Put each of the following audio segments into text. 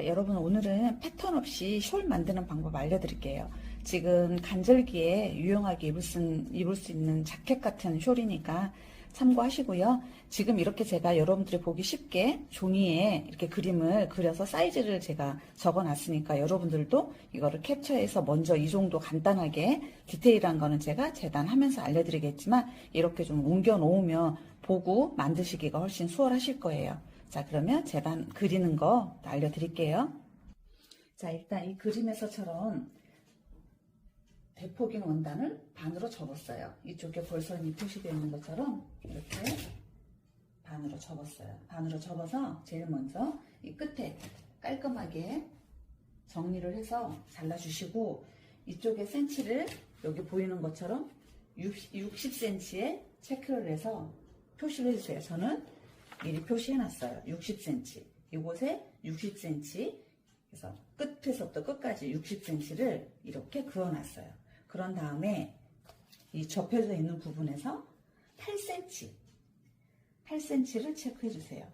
여러분, 오늘은 패턴 없이 숄 만드는 방법 알려드릴게요. 지금 간절기에 유용하게 입을 수 있는 자켓 같은 숄이니까 참고하시고요. 지금 이렇게 제가 여러분들이 보기 쉽게 종이에 이렇게 그림을 그려서 사이즈를 제가 적어 놨으니까 여러분들도 이거를 캡처해서 먼저 이 정도 간단하게 디테일한 거는 제가 재단하면서 알려드리겠지만 이렇게 좀 옮겨 놓으면 보고 만드시기가 훨씬 수월하실 거예요. 자, 그러면 재단 그리는 거 알려드릴게요. 자, 일단 이 그림에서처럼 대폭인 원단을 반으로 접었어요. 이쪽에 벌써 이미 표시되어 있는 것처럼 이렇게 반으로 접었어요. 반으로 접어서 제일 먼저 이 끝에 깔끔하게 정리를 해서 잘라주시고, 이쪽에 센치를 여기 보이는 것처럼 60cm에 체크를 해서 표시를 해주세요. 저는 미리 표시해놨어요. 60cm. 이곳에 60cm. 그래서 끝에서부터 끝까지 60cm를 이렇게 그어놨어요. 그런 다음에 이 접혀져 있는 부분에서 8cm를 체크해주세요.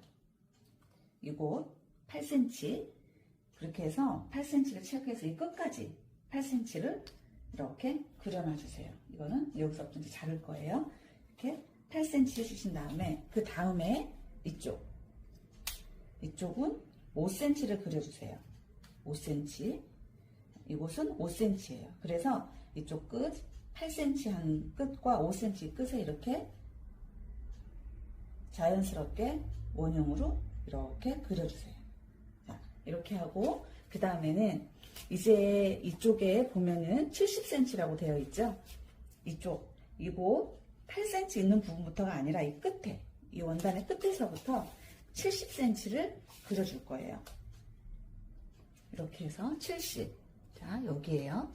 이곳 8cm. 그렇게 해서 8cm를 체크해서 이 끝까지 8cm를 이렇게 그려놔주세요. 이거는 여기서부터 이제 자를 거예요. 이렇게 8cm 해주신 다음에 그 다음에 이쪽은 5cm를 그려주세요. 5cm. 이곳은 5cm예요. 그래서 이쪽 끝 8cm 한 끝과 5cm 끝에 이렇게 자연스럽게 원형으로 이렇게 그려주세요. 자, 이렇게 하고 그 다음에는 이제 이쪽에 보면은 70cm라고 되어 있죠. 이곳 8cm 있는 부분부터가 아니라 이 끝에, 이 원단의 끝에서부터 70cm를 그려줄 거예요. 이렇게 해서 70. 자, 여기에요.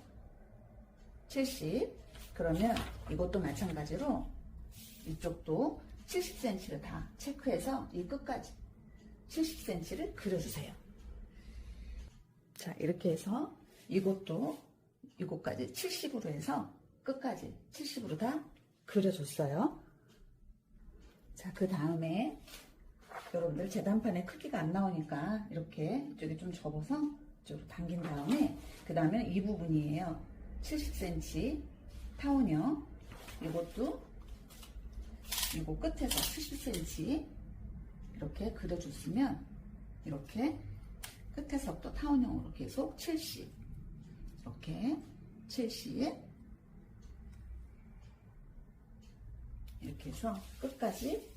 70. 그러면 이것도 마찬가지로 이쪽도 70cm를 다 체크해서 이 끝까지 70cm를 그려주세요. 자, 이렇게 해서 이곳까지 70으로 해서 끝까지 70으로 다 그려줬어요. 자, 그 다음에 여러분들 재단판에 크기가 안 나오니까 이렇게 이쪽에 좀 접어서 이쪽으로 당긴 다음에 그 다음에 이 부분이에요. 70cm 타원형. 이것도 이곳 끝에서 70cm 이렇게 그려줬으면 이렇게 끝에서부터 타원형으로 계속 70 이렇게 70 이렇게 해서 끝까지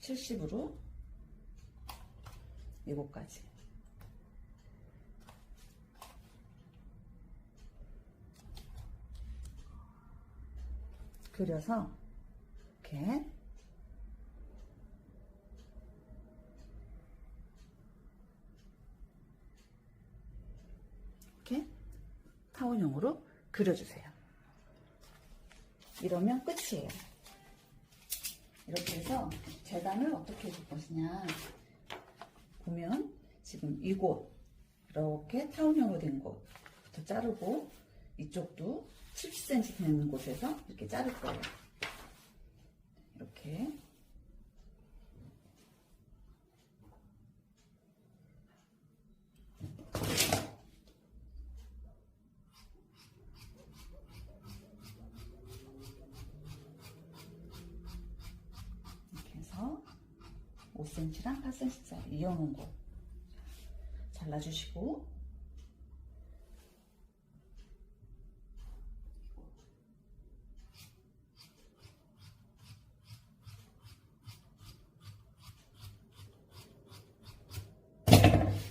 70으로 이곳까지 그려서 이렇게 타원형으로 그려주세요. 이러면 끝이에요. 이렇게 해서 재단을 어떻게 해줄 것이냐 보면 지금 이곳 이렇게 타원형으로 된 곳부터 자르고 이쪽도 70cm 되는 곳에서 이렇게 자를 거예요. 이렇게 해서 5cm랑 8cm짜리 이어놓은 곳 잘라주시고,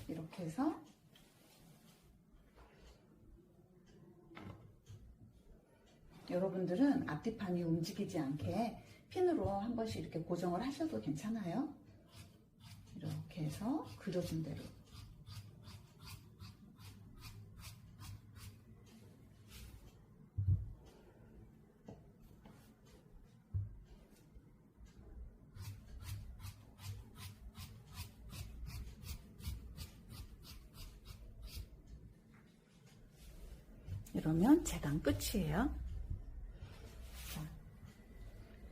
이렇게 해서 여러분들은 앞뒤판이 움직이지 않게 핀으로 한 번씩 이렇게 고정을 하셔도 괜찮아요. 이렇게 해서 그려준 대로 이러면 재단 끝이에요. 자,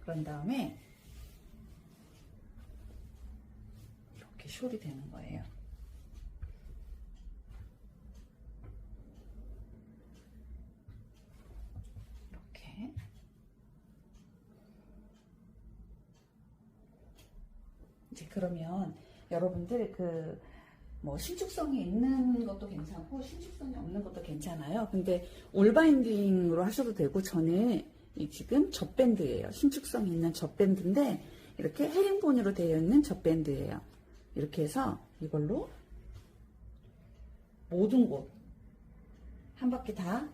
그런 다음에 이렇게 숄이 되는 거예요. 이제 그러면 여러분들 뭐 신축성이 있는 것도 괜찮고 신축성이 없는 것도 괜찮아요. 근데 올바인딩으로 하셔도 되고, 저는 이 지금 젖밴드예요. 신축성 있는 젖밴드인데 이렇게 헤링본으로 되어 있는 젖밴드예요. 이렇게 해서 이걸로 모든 곳 한 바퀴 다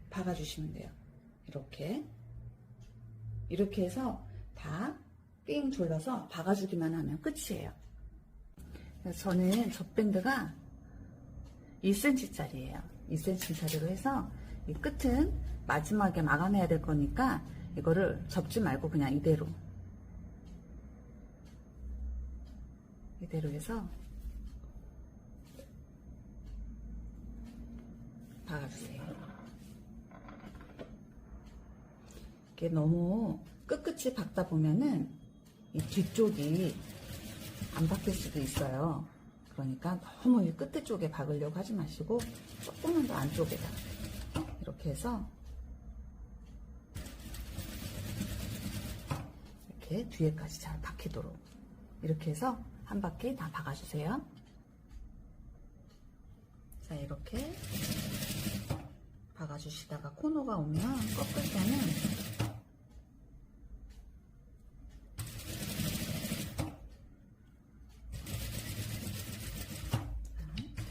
박아주시면 돼요. 이렇게 해서 다 삥 둘러서 박아주기만 하면 끝이에요. 저는 젖밴드가 2cm짜리예요. 2cm짜리로 해서 이 끝은 마지막에 마감해야 될 거니까 이거를 접지 말고 그냥 이대로 해서 박아주세요. 이게 너무 끝끝이 박다 보면은 이 뒤쪽이 안 박힐 수도 있어요. 그러니까 너무 이 끝에 쪽에 박으려고 하지 마시고 조금만 더 안쪽에다 이렇게 해서 이렇게 뒤에까지 잘 박히도록 이렇게 해서 한 바퀴 다 박아주세요. 자, 이렇게 박아주시다가 코너가 오면 꺾을 때는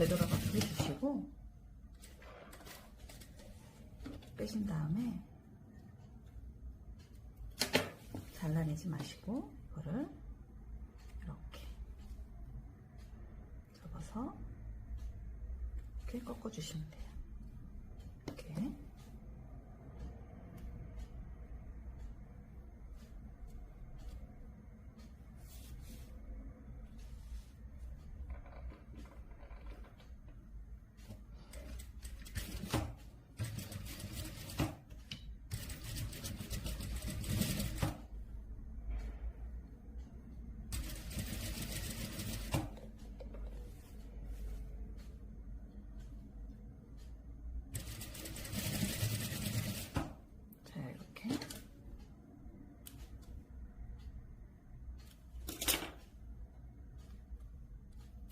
되돌아가게 해주시고 빼신 다음에 잘라내지 마시고 이거를 이렇게 접어서 이렇게 꺾어주시면 돼요. 이렇게.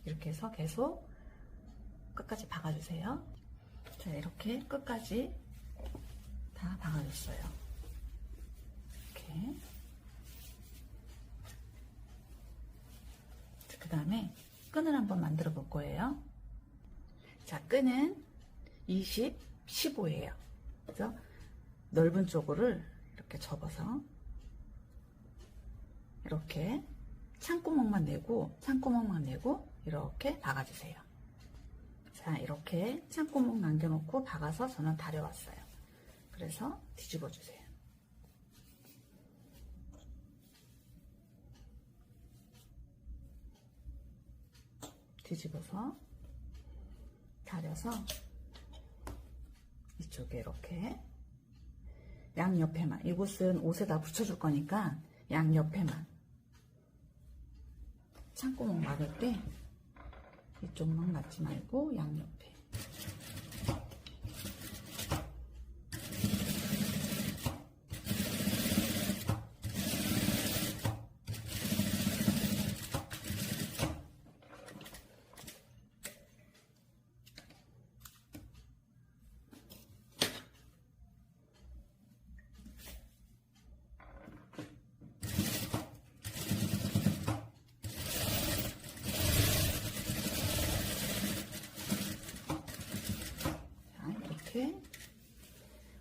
이렇게 해서 계속 끝까지 박아주세요. 자, 이렇게 끝까지 다 박아줬어요. 이렇게. 그 다음에 끈을 한번 만들어 볼 거예요. 자, 끈은 20, 15예요. 그래서 넓은 쪽을 이렇게 접어서 이렇게 창구멍만 내고 이렇게 박아주세요. 자, 이렇게 창구멍 남겨놓고 박아서 저는 다려왔어요. 그래서 뒤집어 주세요. 뒤집어서 다려서 이쪽에 이렇게 양옆에만, 이곳은 옷에다 붙여줄 거니까 양옆에만, 창구멍 막을 때 이쪽만 막지 말고 양옆에.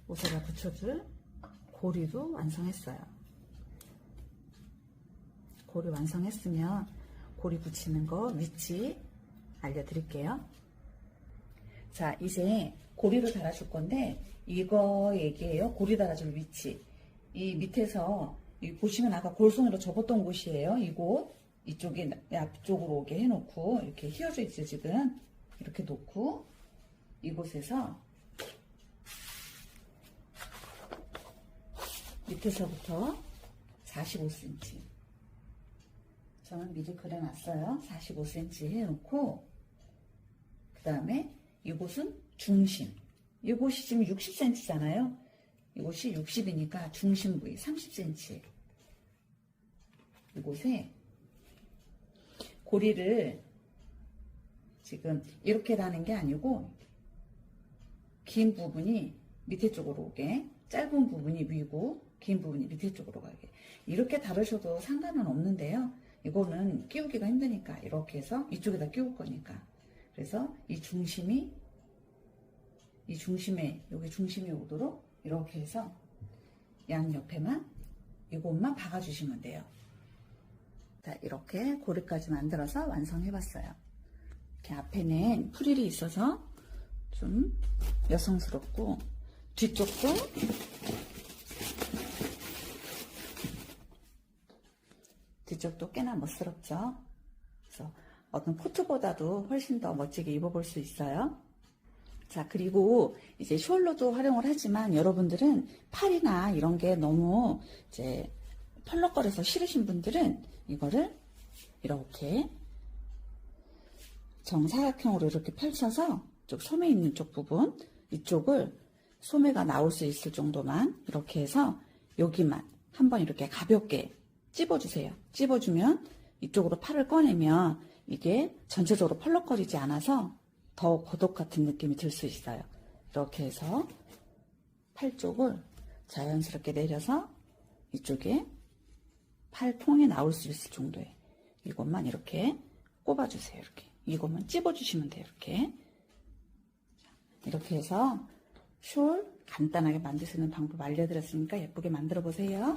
옷에다 붙여줄 고리도 완성했어요. 고리 완성했으면 고리 붙이는 거 위치 알려드릴게요. 자, 이제 고리를 달아줄 건데 이거 얘기예요. 고리 달아줄 위치. 이 밑에서 보시면 아까 골선으로 접었던 곳이에요. 이곳 이쪽에 앞쪽으로 오게 해놓고 이렇게 휘어져 있죠. 지금 이렇게 놓고 이곳에서 밑에서부터 45cm 저는 미리 그려놨어요. 45cm 해놓고 그 다음에 이곳은 중심, 이곳이 지금 60cm잖아요. 이곳이 60이니까 중심 부위 30cm 이곳에 고리를 지금 이렇게 다는 게 아니고 긴 부분이 밑에 쪽으로 오게, 짧은 부분이 위고 긴 부분이 밑에 쪽으로 가게, 이렇게 다르셔도 상관은 없는데요. 이거는 끼우기가 힘드니까 이렇게 해서 이쪽에다 끼울 거니까. 그래서 이 중심에 여기 중심이 오도록 이렇게 해서 양옆에만 이곳만 박아주시면 돼요. 자, 이렇게 고리까지 만들어서 완성해봤어요. 이렇게 앞에는 프릴이 있어서 좀 여성스럽고, 뒤쪽도 꽤나 멋스럽죠. 그래서 어떤 코트보다도 훨씬 더 멋지게 입어볼 수 있어요. 자, 그리고 이제 숄로도 활용을 하지만 여러분들은 팔이나 이런 게 너무 이제 펄럭거려서 싫으신 분들은 이거를 이렇게 정사각형으로 이렇게 펼쳐서 쪽 소매 있는 쪽 부분, 이쪽을 소매가 나올 수 있을 정도만 이렇게 해서 여기만 한번 이렇게 가볍게 찝어주세요. 찝어주면 이쪽으로 팔을 꺼내면 이게 전체적으로 펄럭거리지 않아서 더 고독 같은 느낌이 들 수 있어요. 이렇게 해서 팔 쪽을 자연스럽게 내려서 이쪽에 팔통이 나올 수 있을 정도에 이것만 이렇게 꼽아주세요. 이렇게 이것만 찝어주시면 돼요. 이렇게 해서 숄 간단하게 만들 수 있는 방법 알려드렸으니까 예쁘게 만들어 보세요.